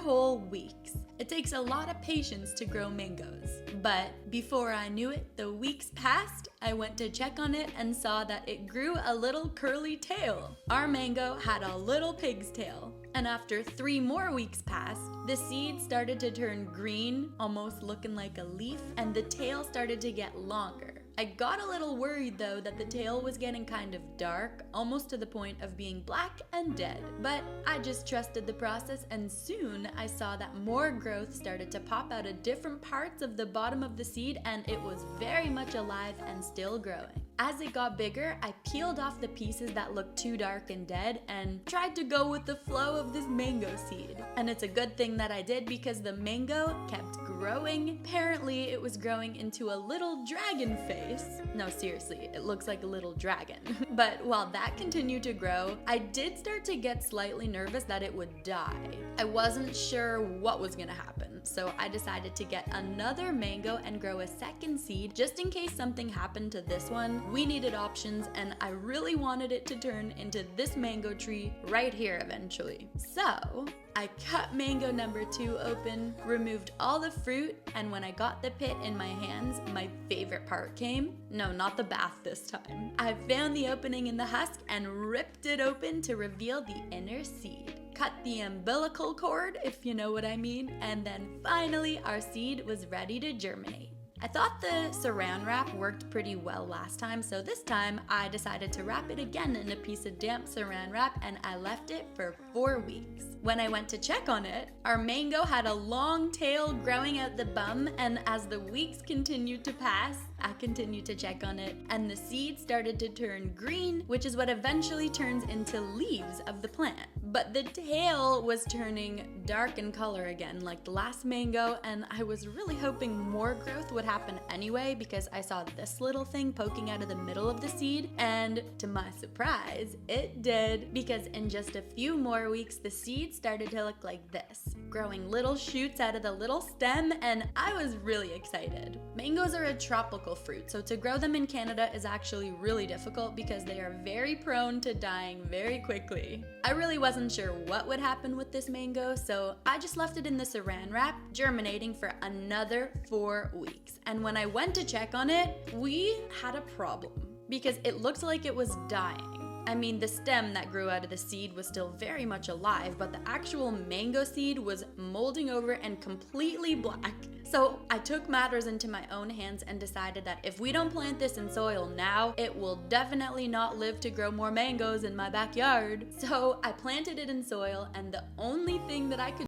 whole weeks. It takes a lot of patience to grow mangoes. But before I knew it, the weeks passed, I went to check on it and saw that it grew a little curly tail. Our mango had a little pig's tail. And after 3 more weeks passed, the seed started to turn green, almost looking like a leaf, and the tail started to get longer. I got a little worried though that the tail was getting kind of dark, almost to the point of being black and dead. But I just trusted the process, and soon I saw that more growth started to pop out of different parts of the bottom of the seed, and it was very much alive and still growing. As it got bigger, I peeled off the pieces that looked too dark and dead and tried to go with the flow of this mango seed. And it's a good thing that I did, because the mango kept growing. Apparently, it was growing into a little dragon face. No, seriously, it looks like a little dragon. But while that continued to grow, I did start to get slightly nervous that it would die. I wasn't sure what was gonna happen, so I decided to get another mango and grow a second seed just in case something happened to this one. We needed options, and I really wanted it to turn into this mango tree right here eventually. So I cut mango number 2 open, removed all the fruit, and when I got the pit in my hands, my favorite part came. No, not the bath this time. I found the opening in the husk and ripped it open to reveal the inner seed. Cut the umbilical cord, if you know what I mean, and then finally our seed was ready to germinate. I thought the saran wrap worked pretty well last time, so this time I decided to wrap it again in a piece of damp saran wrap, and I left it for 4 weeks. When I went to check on it, our mango had a long tail growing out the bum, and as the weeks continued to pass, I continued to check on it, and the seed started to turn green, which is what eventually turns into leaves of the plant. But the tail was turning dark in color again, like the last mango, and I was really hoping more growth would happen anyway, because I saw this little thing poking out of the middle of the seed, and to my surprise, it did, because in just a few more weeks, the seed started to look like this, growing little shoots out of the little stem, and I was really excited. Mangoes are a tropical fruit, so to grow them in Canada is actually really difficult because they are very prone to dying very quickly. I really wasn't sure what would happen with this mango, so I just left it in the saran wrap, germinating for another 4 weeks. And when I went to check on it, we had a problem because it looked like it was dying. I mean, the stem that grew out of the seed was still very much alive, but the actual mango seed was molding over and completely black. So I took matters into my own hands and decided that if we don't plant this in soil now, it will definitely not live to grow more mangoes in my backyard. So I planted it in soil, and the only thing that I could